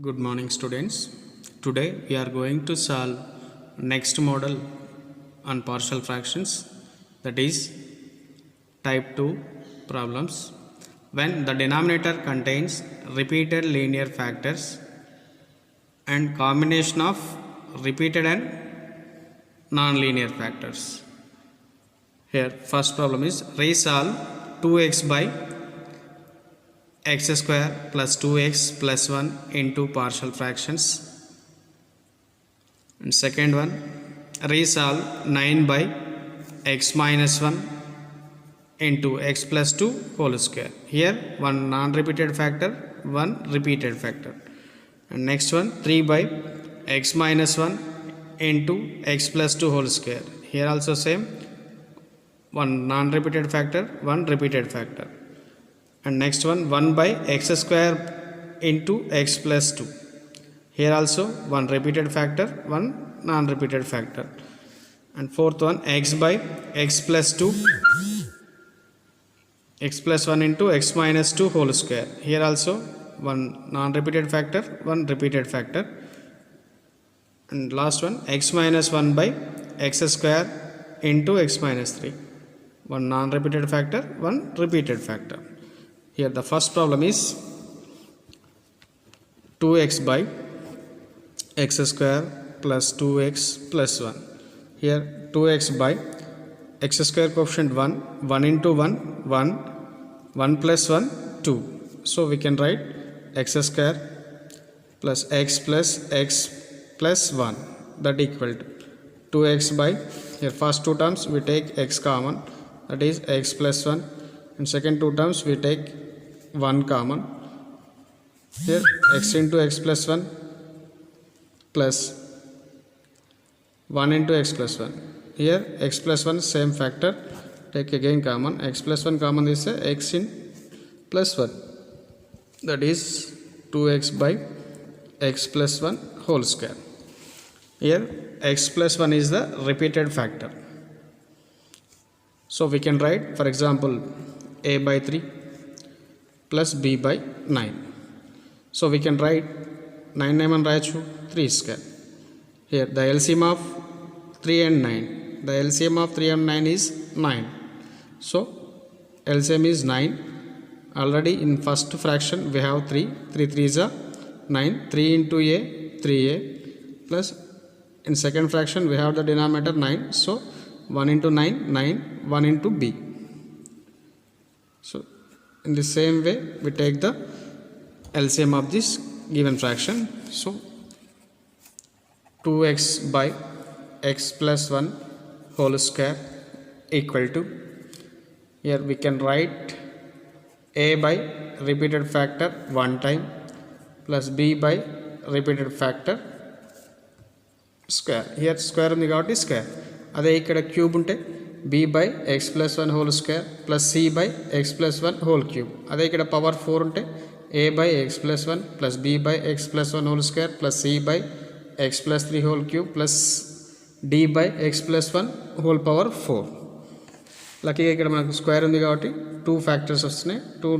Good morning students. Today we are going to solve next model on partial fractions, that is type 2 problems. When the denominator contains repeated linear factors and combination of repeated and non-linear factors. Here first problem is resolve 2x by x square plus 2x plus 1 into partial fractions, and second one resolve 9 by x minus 1 into x plus 2 whole square. Here one non-repeated factor, one repeated factor. And next one 3 by x minus 1 into x plus 2 whole square. Here also same, one non-repeated factor, one repeated factor. And next one 1 by x square into x plus 2. Here also one repeated factor, one non-repeated factor. And fourth one x by x plus 2, x plus 1 into x minus 2 whole square. Here also one non-repeated factor, one repeated factor. And last one x minus 1 by x square into x minus 3. One non-repeated factor, one repeated factor. Here the first problem is 2x by x square plus 2x plus 1. Here 2x by x square coefficient 1, 1 into 1, 1, 1 plus 1, 2. So we can write x square plus x plus 1, that equal to 2x by, here first two terms we take x common, that is x plus 1, and second two terms we take 1 common. Here x into x plus 1 plus 1 into x plus 1. Here x plus 1 same factor, take again common, x plus 1 common is x in plus 1, that is 2x by x plus 1 whole square. Here x plus 1 is the repeated factor. So we can write, for example, a by 3 plus b by 9. So we can write 9 9 and write 3 square. Here the LCM of 3 and 9. The LCM of 3 and 9 is 9. So LCM is 9. Already in first fraction we have 3. 3 3 is a 9. 3 into a 3a, plus in second fraction we have the denominator 9. So 1 into 9 9, 1 into b. So in the same way we take the LCM of this given fraction. So 2x by x plus 1 whole square equal to, here we can write a by repeated factor 1 time plus b by repeated factor square. Here square ఉంది కాబట్టి square. అదే ఇక్కడ cube ఉంటే b by x plus 1 whole square plus c by x plus 1 whole cube. అదే ఇక్కడ power 4 ఉంటే a by x plus 1 plus b by x plus 1 whole square plus c by x plus 3 whole cube plus d by x plus 1 whole power 4. లక్కీగా ఇక్కడ మనకు square ఉంది కాబట్టి 2 factors వస్తున్నాయి. 2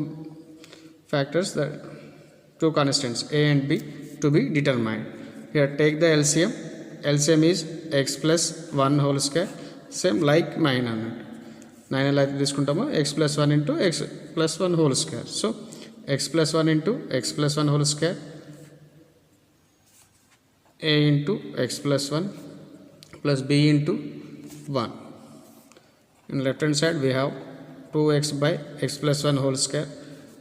factors, 2 constants a and b to be determined. Here take the LCM. LCM is x plus 1 whole square, same like 9 అన్నట్టు. 9 ఎలా అయితే తీసుకుంటామో x plus 1 into x plus 1 whole square. So x plus 1 into x plus 1 whole square, a into x plus 1 plus b into 1. In left hand side we have 2x by x plus 1 whole square.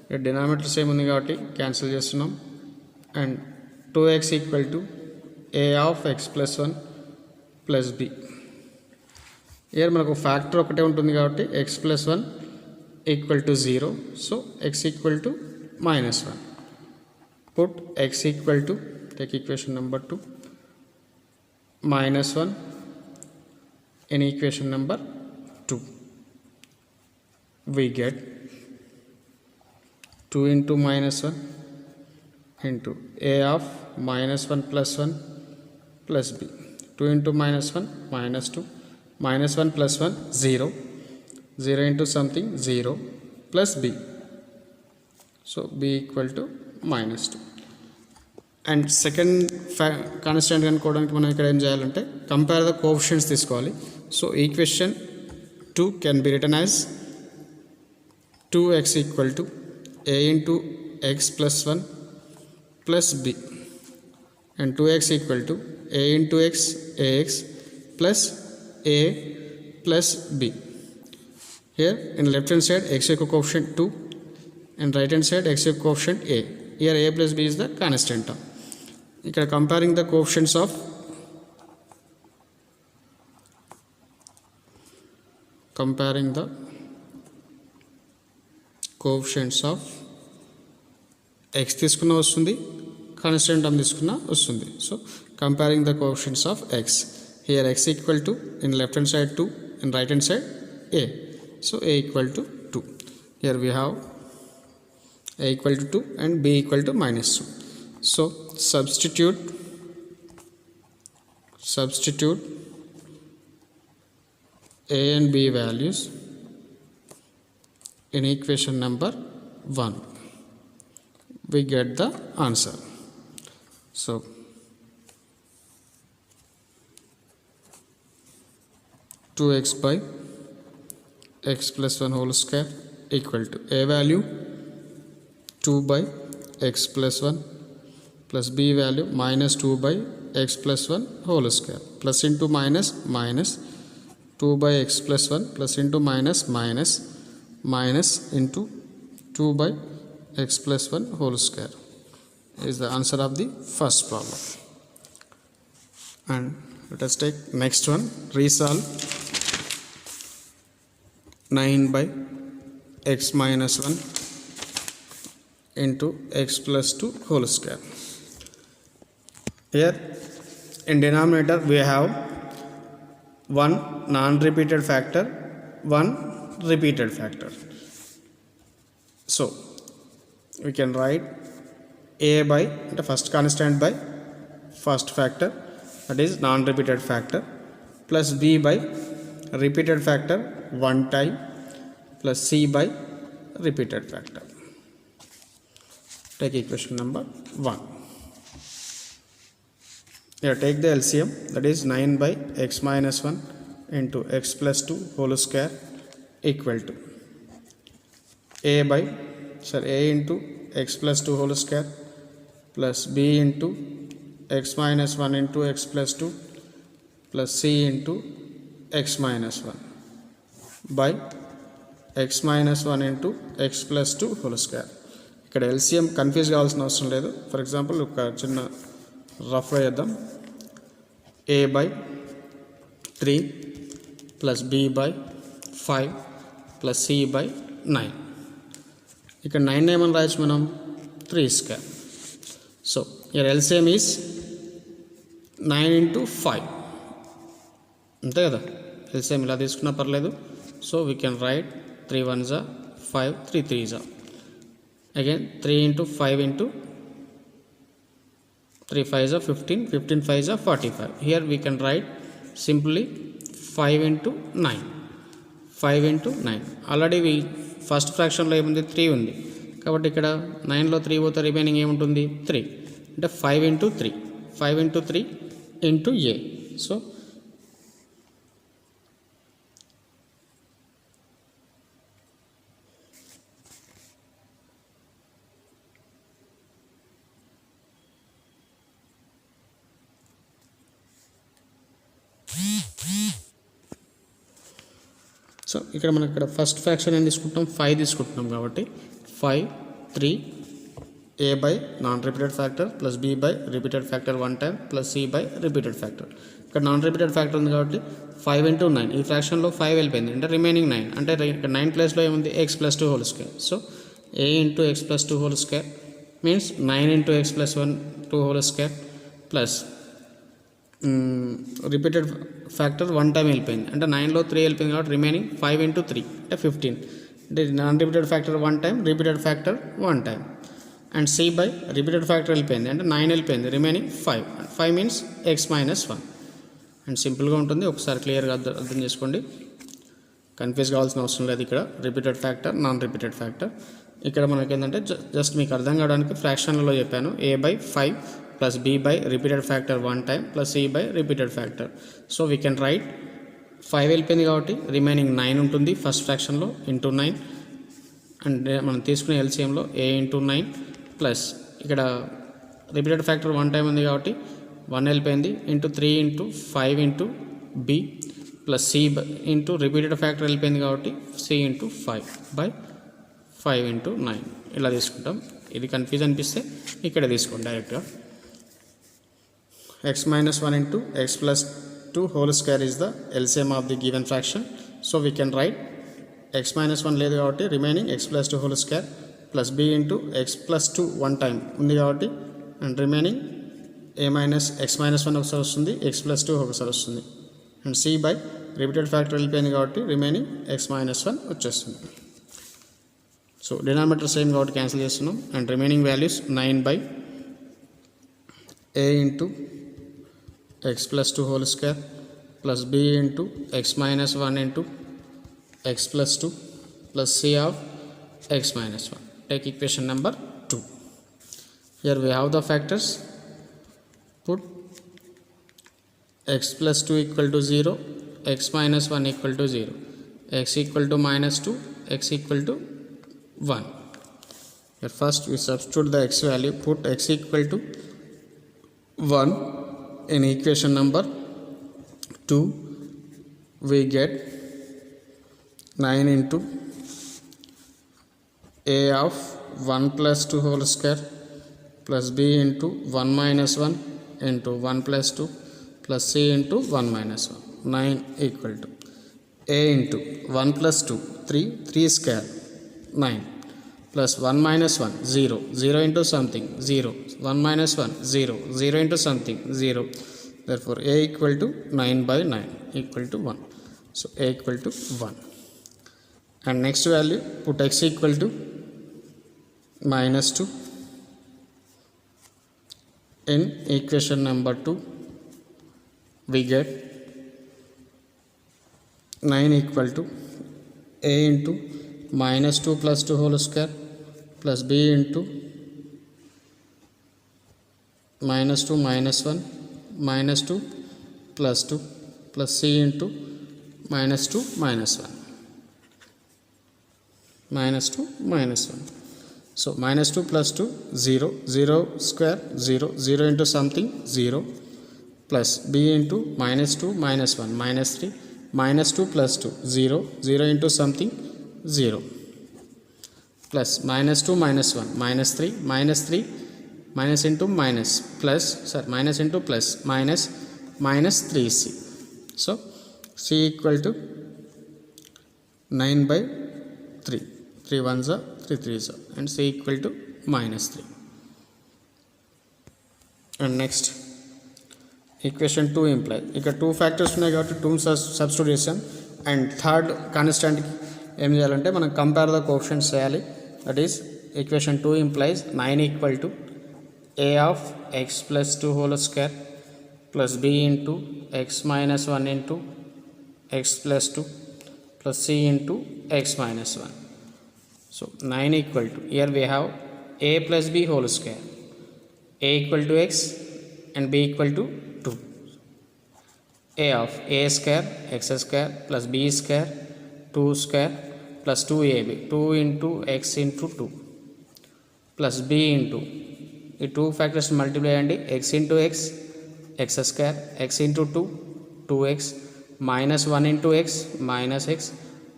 ఇక్కడ denominator same ఉంది కాబట్టి cancel చేస్తున్నాం. And 2x equal to a of x plus 1 plus b. here మనకు factor ఒకటే ఉంటుంది కాబట్టి x plus 1 equal to 0. So x equal to -1. put x equal to, take equation number 2, -1 in equation number 2. we get 2 into -1 into a of -1 plus 1 plus b. 2 into -1 -2, -1 plus 1 0, 0 into something 0 plus b. So b equal to -2. And second constant కనుక్కోవడానికి మనం ఇక్కడ ఏం చేయాలంటే compare the coefficients తీసుకోవాలి. So equation 2 can be written as 2x equal to a into x plus 1 plus b and 2x equal to a into x ax plus a plus b. Here in left hand side x coefficient 2 and right hand side x coefficient a. Here a plus b is the constant term. Here comparing the coefficients of x తీసుకున్న వస్తుంది, constant term తీసుకున్న వస్తుంది. So comparing the coefficients of X, here X equal to in left hand side 2 and right hand side A. So A equal to 2. Here we have a equal to 2 and b equal to minus 2. So substitute a and b values in equation number 1. We get the answer. So 2x by x plus 1 whole square equal to a value 2 by x plus 1 plus b value minus 2 by x plus 1 whole square, plus into minus minus 2 by x plus 1 plus into minus minus minus into 2 by x plus 1 whole square is the answer of the first problem. And let us take next one. Resolve 9 by x minus 1 into x plus 2 whole square. Here in denominator we have one non-repeated factor, one repeated factor. So we can write a by the first constant by first factor, that is non-repeated factor, plus b by repeated factor one time, plus c by repeated factor. Take equation number 1. Here take the LCM, that is 9 by x minus 1 into x plus 2 whole square equal to a into x plus 2 whole square plus b into x minus 1 into x plus 2 plus c into x minus 1 by x minus 1 into x plus 2 whole square. ఇక్కడ LCM confuse కావాల్సిన అవసరం లేదు. For example ఒక చిన్న rough వేద్దాం. a by 3 plus b by 5 plus c by 9. ఇక్కడ 9 ఏమని రాయొచ్చు మనం 3 square. So here LCM is 9 into 5, అంతే కదా. ఎల్సిఎం ఇలా తీసుకున్నా పర్లేదు. So we can right 3 1s 5, 3 3s. Again 3 into 5 into 3 5s 15, 15 5s 45. Here we can write simply 5 into 9, 5 into 9. Already we first fraction లో ఏముంది 3 ఉంది, కాబట్టి ఇక్కడ 9లో 3 పోతే రిమైనింగ్ ఏముంటుంది 3, అంటే 5 into 3, 5 into 3 into a. So so ఇక్కడ మనం ఇక్కడ ఫస్ట్ ఫ్రాక్షన్ ఏం తీసుకుంటాం 5 తీసుకుంటున్నాం, కాబట్టి 5 3 a by non repeated factor plus b by repeated factor 1 time plus c by repeated factor. ఇక్కడ నాన్ రిపీటెడ్ ఫ్యాక్టర్ ఉంది కాబట్టి 5 into 9, ఈ ఫ్రాక్షన్లో 5 వెళ్ళిపోయింది, అంటే రిమైనింగ్ 9, అంటే ఇక్కడ 9 ప్లేస్లో ఏముంది x plus 2 whole square. So a into x plus 2 whole square means 9 into x plus 2 whole square plus repeated factor 1 time వెళ్ళిపోయింది, అంటే 9లో 3 వెళ్ళిపోయింది కాబట్టి రిమైనింగ్ 5 into 3 అంటే 15, అంటే non repeated factor 1 time, repeated factor 1 time. And c by repeated factor వెళ్ళిపోయింది, అంటే 9 వెళ్ళిపోయింది, remaining 5 means x minus 1. And సింపుల్గా ఉంటుంది, ఒకసారి క్లియర్గా అర్థం చేసుకోండి, కన్ఫ్యూజ్ కావాల్సిన అవసరం లేదు. ఇక్కడ repeated factor non repeated factor. ఇక్కడ మనకి ఏంటంటే జస్ట్ మీకు అర్థం కావడానికి ఫ్రాక్షన్లలో చెప్పాను. a by 5 plus b by repeated factor 1 time plus c by repeated factor. So we can write 5 వెళ్ళిపోయింది కాబట్టి రిమైనింగ్ 9 ఉంటుంది ఫస్ట్ ఫ్రాక్షన్లో ఇంటూ 9 అండ్ మనం తీసుకునే ఎల్సిఎంలో a ఇంటూ 9 ప్లస్ ఇక్కడ రిపీటెడ్ ఫ్యాక్టర్ 1 టైం ఉంది కాబట్టి 1 వెళ్ళిపోయింది into 3 into 5 into b plus c into repeated factor వెళ్ళిపోయింది కాబట్టి c ఇంటూ 5 బై 5 ఇంటూ 9 ఇలా తీసుకుంటాం. ఇది కన్ఫ్యూజ్ అనిపిస్తే ఇక్కడ తీసుకోండి డైరెక్ట్గా. x minus 1 into x plus 2 whole square is the LCM of the given fraction. So we can write x minus 1 లేదు కాబట్టి remaining x plus 2 whole square plus b into x plus 2 1 time ఉంది కాబట్టి and remaining a minus x minus 1 ఒకసారి వస్తుంది x plus 2 ఒకసారి వస్తుంది and c by repeated factor వెళ్ళిపోయింది కాబట్టి రిమైనింగ్ x minus 1 వచ్చేస్తుంది. సో డినామినేటర్ సేమ్ కాబట్టి క్యాన్సిల్ చేస్తున్నాం and remaining values 9 by a into x plus 2 whole square plus b into x minus 1 into x plus 2 plus c of x minus 1. Take equation number 2. Here we have the factors. Put x plus 2 equal to 0, x minus 1 equal to 0, x equal to minus 2, x equal to 1. Here first we substitute the x value. Put x equal to 1 in equation number 2. We get 9 into a of 1 plus 2 whole square plus b into 1 minus 1 into 1 plus 2 plus c into 1 minus 1. 9 equal to a into 1 plus 2 3 square 9 plus 1 minus 1 0 0 into something 0 1 minus 1 0 0 into something 0. Therefore a equal to 9 by 9 equal to 1. So a equal to 1. And next value put x equal to minus 2 in equation number 2. We get 9 equal to a into minus 2 plus 2 whole square plus b into minus 2 minus 1 minus 2 plus 2 plus c into minus 2 minus 1 minus 2 minus 1. So minus 2 plus 2 0 0 square 0 0 into something 0 plus b into minus 2 minus 1 minus 3 minus 2 plus 2 0 0 into something 0 plus minus 2 minus 1 minus 3 minus into minus plus minus into plus minus minus 3c. So c equal to 9 by 3 3 ones are 3 threes are and c equal to minus 3. And next equation 2 implies ఇక్కడ 2 factors ఉన్నాయి కాబట్టి 2 substitute చేసాం and third కాన్స్టాంట్కి ఏం చేయాలంటే మనం compare the coefficients చేయాలి. That is equation 2 implies 9 equal to a of x plus 2 whole square plus b into x minus 1 into x plus 2 plus c into x minus 1. So 9 equal to, here we have a plus b whole square, a equal to x and b equal to 2. A of a square x square plus b square 2 square plus 2ab 2 into x into 2 plus b into ఈ 2 factors multiply అండి x into x x square x into 2 2x minus 1 into x minus x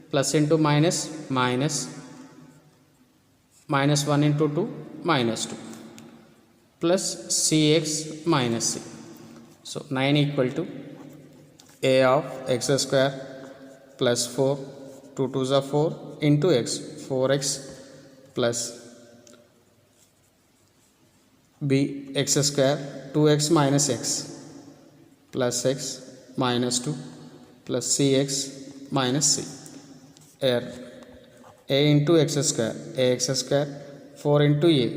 plus into minus minus minus 1 into 2 minus 2 plus cx minus c. So 9 equal to a of x square plus 4 2 2s are 4 into x 4x plus b x square 2x minus x plus x minus 2 plus cx minus c. Here a into x square ax square 4 into a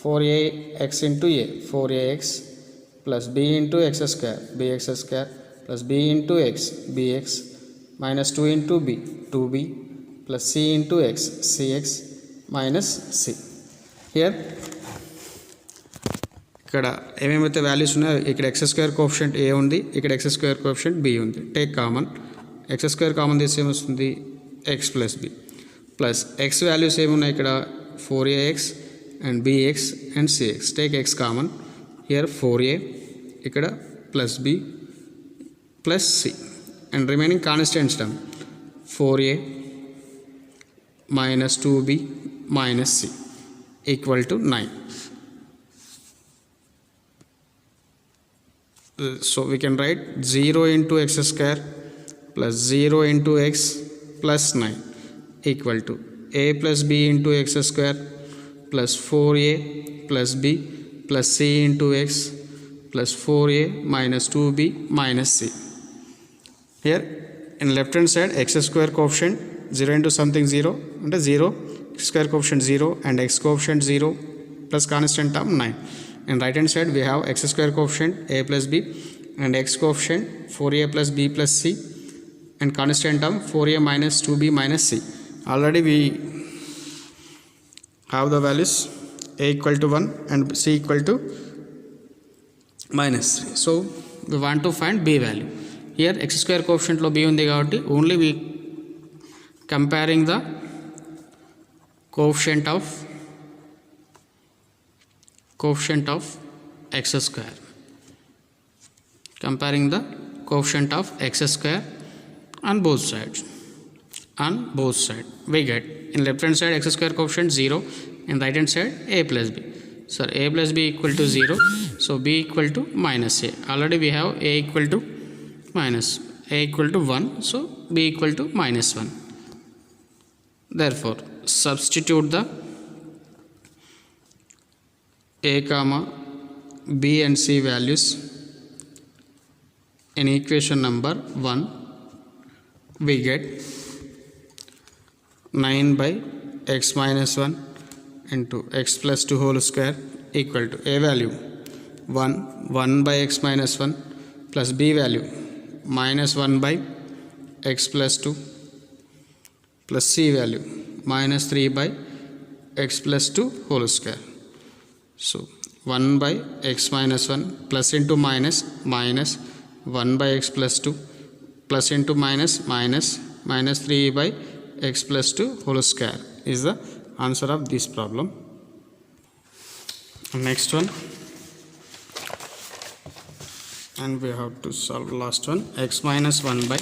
4a x into a 4ax plus b into x square bx square plus b into x bx minus 2 into b 2b plus c into x cx minus c. Here ఇక్కడ ఏమేమైతే values ఉన్నాయో ఇక్కడ x square coefficient a ఉంది, ఇక్కడ x square coefficient b ఉంది. Take common, x square common తీసి ఏమొస్తుంది x plus b plus x values ఏమున్నాయి ఇక్కడ 4ax and bx and cx. Take x common, here 4a ఇక్కడ plus b plus c and remaining constants term 4a minus 2b minus c equal to 9. So we can write 0 into x square plus 0 into x plus 9 equal to a plus b into x square plus 4a plus b plus c into x plus 4a minus 2b minus c. Here in left hand side x square coefficient 0 into something 0 అంటే 0, x square coefficient 0 and x coefficient 0 plus constant term 9. In right hand side we have x square coefficient a plus b and x coefficient 4a plus b plus c and constant term 4a minus 2b minus c. Already we have the values a equal to 1 and c equal to minus 3. So we want to find b value. Here x square coefficient లో b ఉంది కాబట్టి only we comparing the coefficient of x square, comparing the coefficient of x square on both sides, we get in left hand side x square coefficient 0, in right hand side a plus b. So a plus b equal to 0, so b equal to minus a. Already we have a equal to minus, a equal to 1, so b equal to minus 1. Therefore substitute the a comma b and c values in equation number 1. We get 9 by x minus 1 into x plus 2 whole square equal to a value 1 by x minus 1 plus b value minus 1 by x plus 2 plus c value minus 3 by x plus 2 whole square. So 1 by x minus 1 plus into minus 1 by x plus 2 plus into minus 3 by x plus 2 whole square is the answer of this problem. Next one, and we have to solve last one, x minus 1 by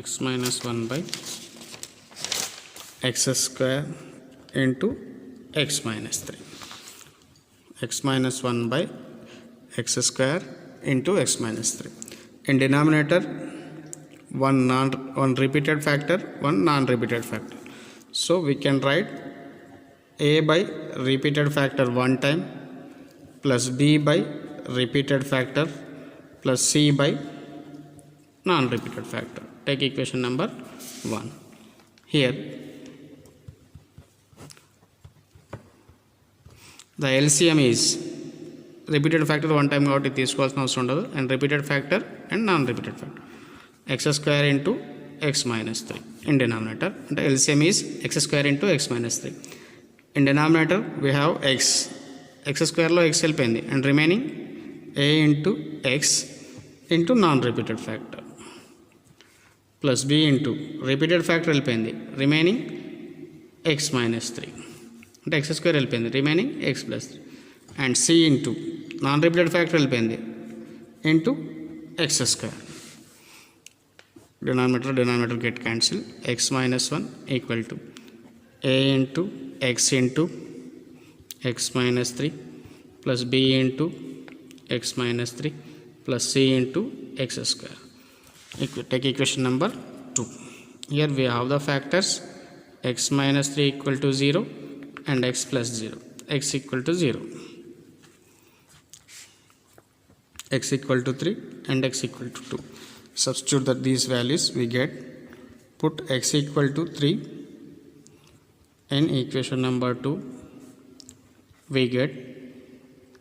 x minus 1 by x square into x minus 3, x minus 1 by x square into x minus 3. In denominator one repeated factor, one non-repeated factor. So we can write a by repeated factor one time plus b by repeated factor plus c by non-repeated factor. Take equation number 1. Here the LCM is repeated factor one time కాబట్టి తీసుకోవాల్సిన అవసరం ఉండదు, and repeated factor and non repeated factor x square into x minus 3 in denominator, అంటే LCM is x square into x minus 3. In denominator we have x స్క్వేర్లో x వెళ్ళిపోయింది and remaining a into x into non repeated factor plus b into repeated factor వెళ్ళిపోయింది remaining x minus 3, అంటే x square వెళ్ళిపోయింది remaining x plus 3 and c into non repeated factor వెళ్ళిపోయింది into X square. denominator get cancelled. X minus 1 equal to a into x into x minus 3 plus b into x minus 3 plus c into x square. Take equation number 2. Here we have the factors x minus 3 equal to 0 and x plus 0, x equal to 0, x equal to 3 and x equal to 2. Substitute that these values, we get, put x equal to 3 in equation number 2, we get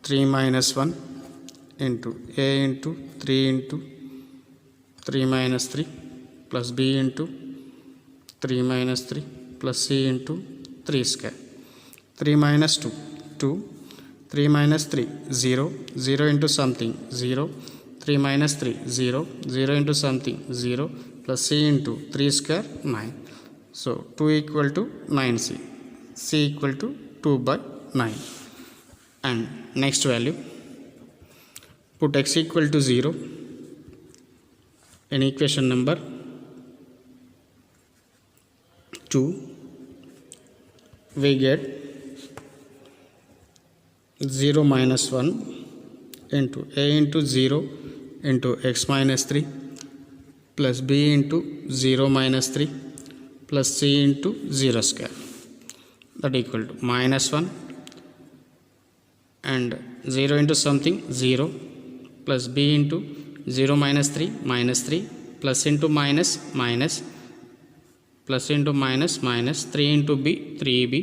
3 minus 1 into a into 3 into 3 minus 3 plus b into 3 minus 3 plus c into 3 square. 3 minus 2, 2. 3 minus 3, 0. 0 into something, 0. 3 minus 3, 0. 0 into something, 0. Plus c into 3 square, 9. So 2 equal to 9c. C equal to 2 by 9. And next value, put x equal to 0 in equation number 2. We get 0 minus 1 into a into 0 into x minus 3 plus b into 0 minus 3 plus c into 0 square, that equal to minus 1 and 0 into something, 0 plus b into 0 minus 3 minus 3 plus into minus minus plus into minus minus 3 into b 3b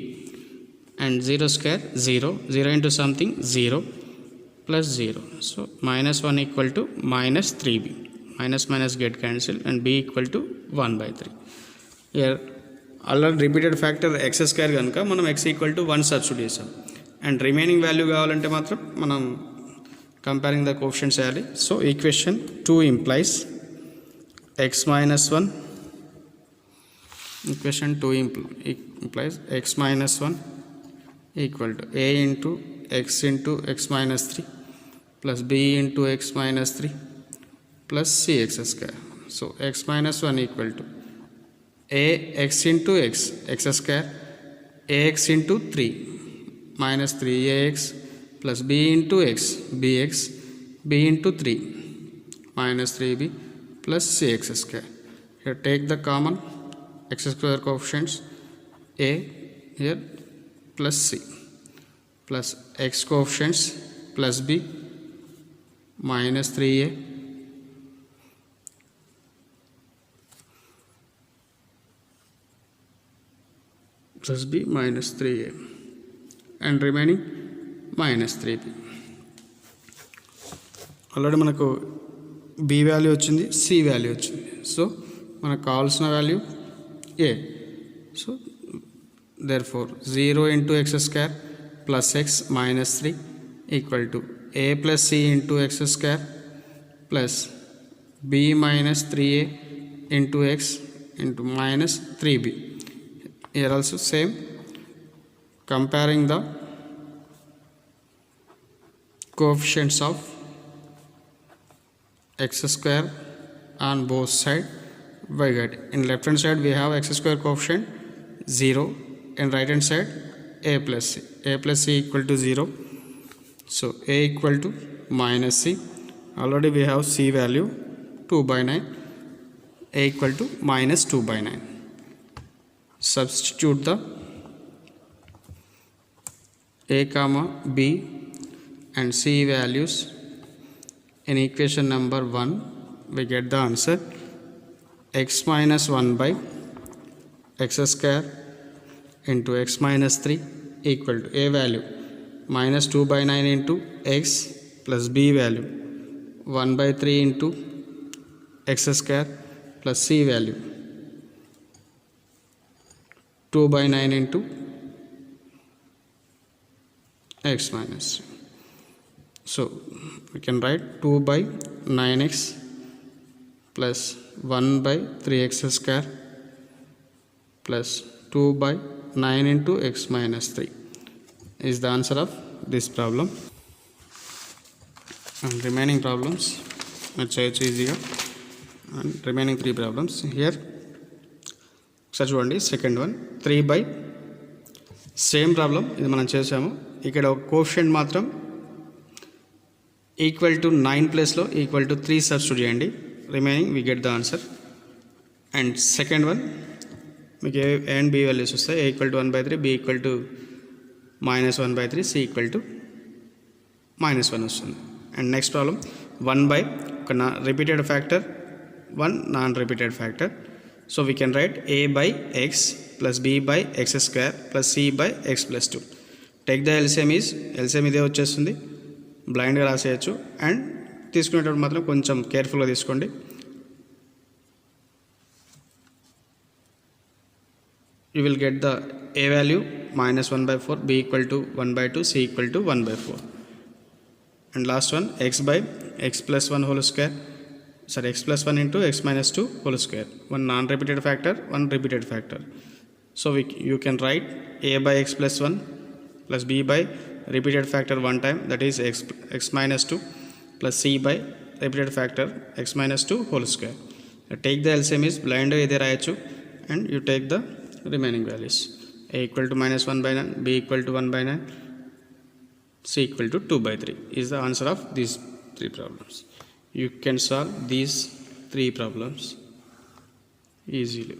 and 0 square, 0. 0 into something, 0 plus 0. So minus 1 equal to minus 3b. Minus minus get cancelled and b equal to 1 by 3. Here already repeated factor x square కనుక మనం x equal to 1 substitute చేసాం. And remaining value కావాలంటే మాత్రం మనం comparing the coefficients చేయాలి. So equation 2 implies x minus 1. Equation 2 implies x minus 1 equal to a into x minus 3 plus b into x minus 3 plus cx square. So x minus 1 equal to a x into x square, ax into 3 minus 3ax plus b into x bx, b into 3 minus 3b plus cx square. Here take the common x square coefficients, a here plus c plus x coefficients plus b minus 3a plus b minus 3a and remaining minus 3b. Already మనకు b value వచ్చింది, c value వచ్చింది. So మనకు కావాల్సిన value a. So therefore 0 into x square plus x minus 3 equal to a plus c into x square plus b minus 3a into x into minus 3b. Here also same, comparing the coefficients of x square on both sides. We get in left hand side we have x square coefficient 0, in right hand side a plus c. A plus c equal to 0. So a equal to minus c. Already we have c value 2 by 9. A equal to minus 2 by 9. Substitute the a comma b and c values in equation number 1. We get the answer x minus 1 by x square into x minus 3 equal to a value minus 2 by 9 into x plus b value 1 by 3 into x square plus c value 2 by 9 into x minus 3. So we can write 2 by 9x plus 1 by 3x square plus 2 by 9 into x minus 3 is the answer of this problem. And remaining problems let's say it's easier. And remaining 3 problems here. ఒకసారి చూడండి second one 3 by same problem ఇది మనం చేసాము. ఇక్కడ ఒక coefficient మాత్రం equal to 9 ప్లేస్లో equal to 3 substitute చేయండి. Remaining we get the answer. And second one మీకు ఏ అండ్ బి వాల్యూస్ వస్తాయి. A equal to 1/3, b equal to -1/3, c equal to -1 వస్తుంది. అండ్ నెక్స్ట్ ప్రాబ్లం 1 by ఒక repeated factor 1 non repeated factor. So we can write a by x plus b by x square plus c by x plus 2. Take the LCM ఇదే వచ్చేస్తుంది. బ్లైండ్గా రాసేయచ్చు. And తీసుకునేటప్పుడు మాత్రం కొంచెం కేర్ఫుల్గా తీసుకోండి. you will get the a value minus 1 by 4, b equal to 1 by 2, c equal to 1 by 4. And last one, x by x plus 1 whole square, sorry, x plus 1 into x minus 2 whole square. One non-repeated factor, one repeated factor. So you can write a by x plus 1 plus b by repeated factor one time, that is x minus 2, plus c by repeated factor x minus 2 whole square. Take the LCM is blind ఇదే రాయొచ్చు, and you take the remaining values. A equal to minus 1 by 9, b equal to 1 by 9, c equal to 2 by 3 is the answer of these three problems. You can solve these three problems easily.